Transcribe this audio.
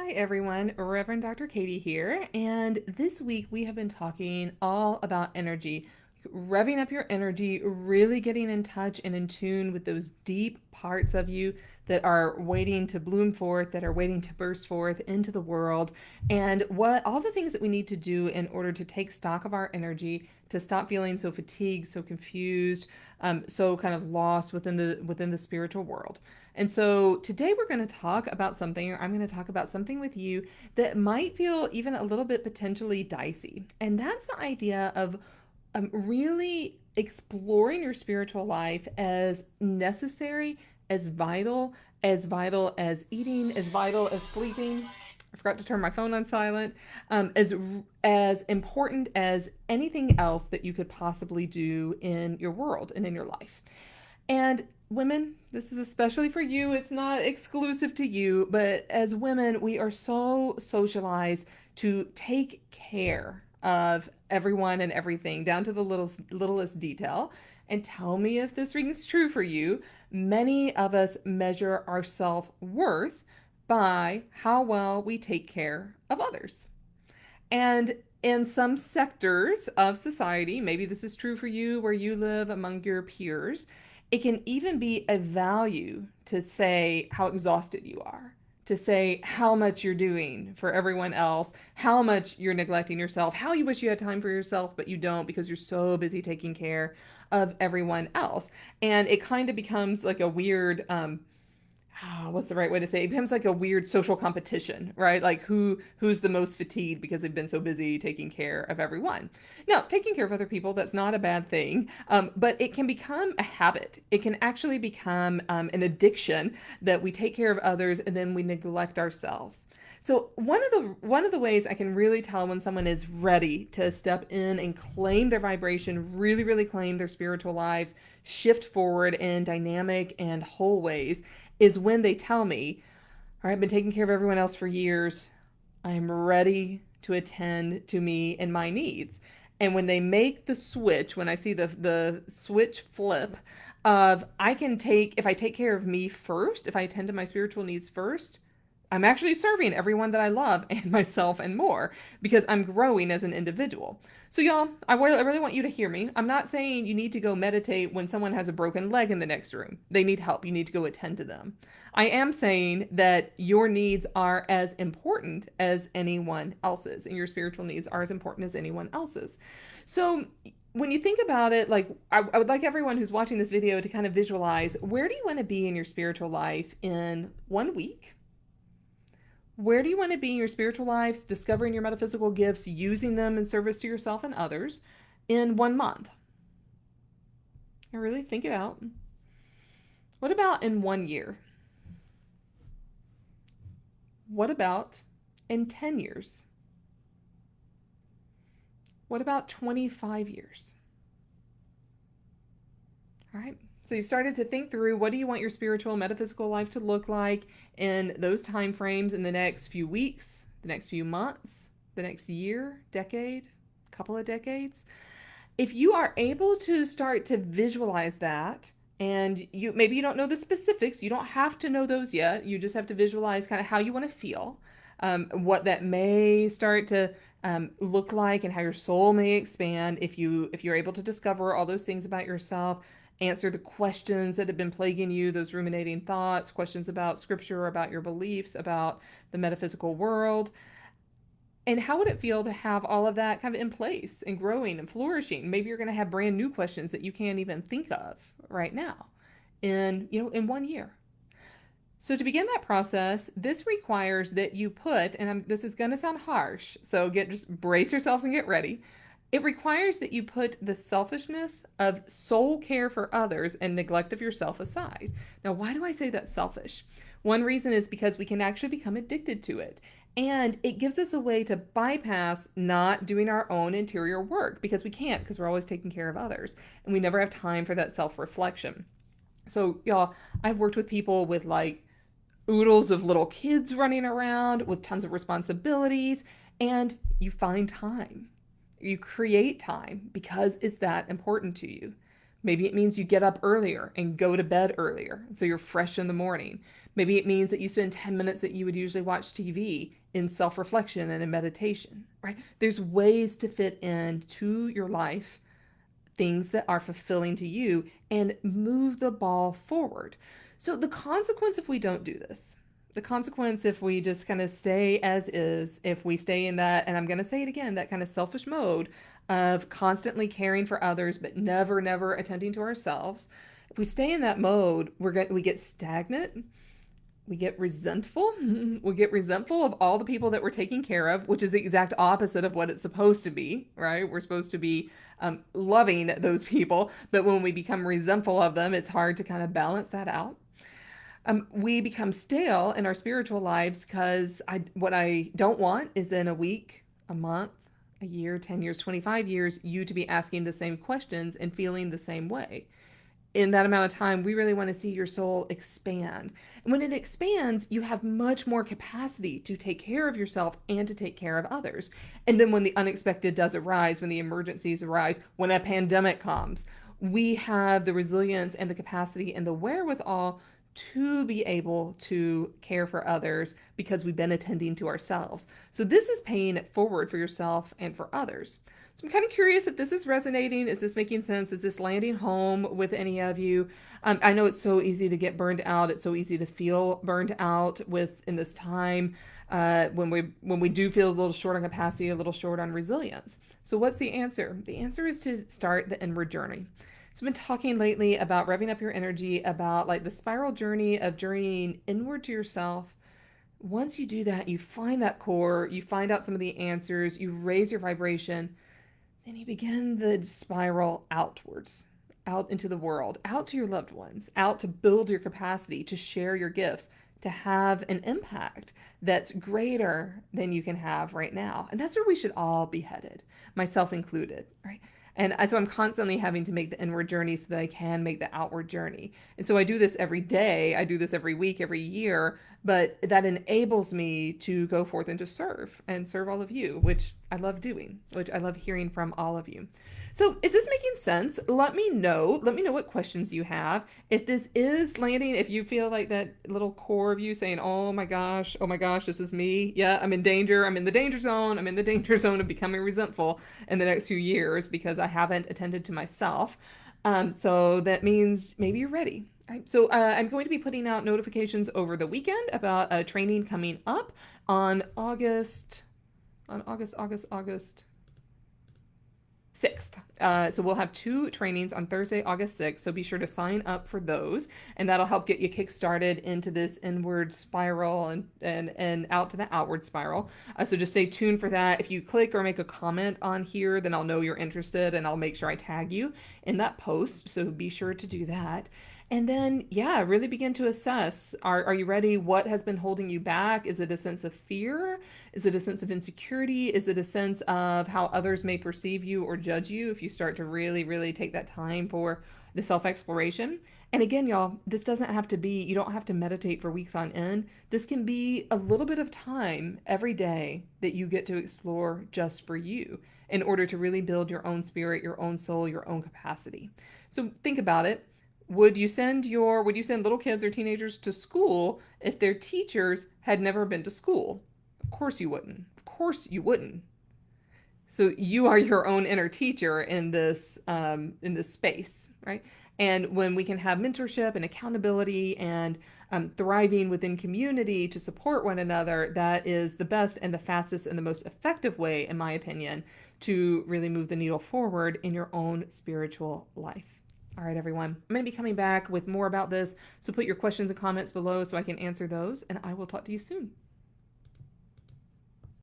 Hi everyone, Reverend Dr. Katie here, and this week we have been talking all about energy, revving up your energy, really getting in touch and in tune with those deep parts of you that are waiting to bloom forth, that are waiting to burst forth into the world, and what all the things that we need to do in order to take stock of our energy, to stop feeling so fatigued, so confused, so kind of lost within the spiritual world. And so today we're going to talk about something, or I'm going to talk about something with you that might feel even a little bit potentially dicey. And that's the idea of really exploring your spiritual life as necessary, as vital as eating, as vital as sleeping. I forgot to turn my phone on silent. As important as anything else that you could possibly do in your world and in your life. And women, this is especially for you. It's not exclusive to you, but as women, we are so socialized to take care of everyone and everything down to the littlest detail. And tell me if this rings true for you. Many of us measure our self-worth by how well we take care of others. And in some sectors of society, maybe this is true for you where you live among your peers, it can even be a value to say how exhausted you are, to say how much you're doing for everyone else, how much you're neglecting yourself, how you wish you had time for yourself, but you don't because you're so busy taking care of everyone else. And it kind of becomes like a weird, what's the right way to say it? It becomes like a weird social competition, right? Like who's the most fatigued because they've been so busy taking care of everyone. Now, taking care of other people, that's not a bad thing, but it can become a habit. It can actually become an addiction that we take care of others and then we neglect ourselves. So one of the ways I can really tell when someone is ready to step in and claim their vibration, really really claim their spiritual lives, shift forward in dynamic and whole ways, is when they tell me, all right, I've been taking care of everyone else for years. I'm ready to attend to me and my needs. And when they make the switch, when I see the switch flip of I can take, if I take care of me first, if I attend to my spiritual needs first, I'm actually serving everyone that I love and myself and more because I'm growing as an individual. So, y'all, I really want you to hear me. I'm not saying you need to go meditate when someone has a broken leg in the next room. They need help. You need to go attend to them. I am saying that your needs are as important as anyone else's, and your spiritual needs are as important as anyone else's. So, when you think about it, like I would like everyone who's watching this video to kind of visualize, where do you want to be in your spiritual life in 1 week? Where do you want to be in your spiritual lives, discovering your metaphysical gifts, using them in service to yourself and others in 1 month? And really think it out. What about in 1 year? What about in 10 years? What about 25 years? All right. So you've started to think through, what do you want your spiritual metaphysical life to look like in those time frames in the next few weeks, the next few months, the next year, decade, couple of decades. If you are able to start to visualize that, and maybe you don't know the specifics, you don't have to know those yet. You just have to visualize kind of how you want to feel, what that may start to look like, and how your soul may expand if you're able to discover all those things about yourself, answer the questions that have been plaguing you, those ruminating thoughts, questions about scripture, about your beliefs, about the metaphysical world. And how would it feel to have all of that kind of in place and growing and flourishing? Maybe you're going to have brand new questions that you can't even think of right now in 1 year. So to begin that process, this requires that you put, and this is going to sound harsh, so just brace yourselves and get ready. It requires that you put the selfishness of soul care for others and neglect of yourself aside. Now, why do I say that's selfish? One reason is because we can actually become addicted to it. And it gives us a way to bypass not doing our own interior work, because we can't, because we're always taking care of others. And we never have time for that self reflection. So, y'all, I've worked with people with like oodles of little kids running around with tons of responsibilities, and you find time. You create time because it's that important to you. Maybe it means you get up earlier and go to bed earlier, so you're fresh in the morning. Maybe it means that you spend 10 minutes that you would usually watch TV in self-reflection and in meditation, right? There's ways to fit into your life things that are fulfilling to you and move the ball forward. So the consequence if we don't do this, the consequence if we just kind of stay as is, if we stay in that, and I'm going to say it again, that kind of selfish mode of constantly caring for others but never attending to ourselves, if we stay in that mode, we get stagnant, we get resentful. We get resentful of all the people that we're taking care of, which is the exact opposite of what it's supposed to be, right? We're supposed to be loving those people, but when we become resentful of them, it's hard to kind of balance that out. We become stale in our spiritual lives because what I don't want is then a week, a month, a year, 10 years, 25 years, you to be asking the same questions and feeling the same way. In that amount of time, we really want to see your soul expand. And when it expands, you have much more capacity to take care of yourself and to take care of others. And then when the unexpected does arise, when the emergencies arise, when a pandemic comes, we have the resilience and the capacity and the wherewithal to be able to care for others because we've been attending to ourselves. So this is paying it forward for yourself and for others. So I'm kind of curious if this is resonating. Is this making sense? Is this landing home with any of you? I know it's so easy to get burned out. It's so easy to feel burned out in this time when we do feel a little short on capacity, a little short on resilience. So what's the answer? The answer is to start the inward journey. So I've been talking lately about revving up your energy, about like the spiral journey of journeying inward to yourself. Once you do that, you find that core, you find out some of the answers, you raise your vibration, then you begin the spiral outwards, out into the world, out to your loved ones, out to build your capacity, to share your gifts, to have an impact that's greater than you can have right now. And that's where we should all be headed, myself included, right? And so I'm constantly having to make the inward journey so that I can make the outward journey. And so I do this every day. I do this every week, every year, but that enables me to go forth and to serve all of you, which I love doing, which I love hearing from all of you. So is this making sense? Let me know. Let me know what questions you have. If this is landing, if you feel like that little core of you saying, oh my gosh, this is me. Yeah, I'm in danger. I'm in the danger zone. I'm in the danger zone of becoming resentful in the next few years because I haven't attended to myself. So that means maybe you're ready. Right. So I'm going to be putting out notifications over the weekend about a training coming up on August 6th. So we'll have 2 trainings on Thursday, August 6th. So be sure to sign up for those, and that'll help get you kick-started into this inward spiral and out to the outward spiral. So just stay tuned for that. If you click or make a comment on here, then I'll know you're interested, and I'll make sure I tag you in that post. So be sure to do that. And then, yeah, really begin to assess. Are you ready? What has been holding you back? Is it a sense of fear? Is it a sense of insecurity? Is it a sense of how others may perceive you or judge you if you start to really take that time for the self-exploration? And again, y'all, this doesn't have to be, you don't have to meditate for weeks on end. This can be a little bit of time every day that you get to explore just for you in order to really build your own spirit, your own soul, your own capacity. So think about it. Would you send little kids or teenagers to school if their teachers had never been to school? Of course you wouldn't. Of course you wouldn't. So you are your own inner teacher in this space, right? And when we can have mentorship and accountability and thriving within community to support one another, that is the best and the fastest and the most effective way, in my opinion, to really move the needle forward in your own spiritual life. All right, everyone. I'm going to be coming back with more about this, so put your questions and comments below so I can answer those, and I will talk to you soon.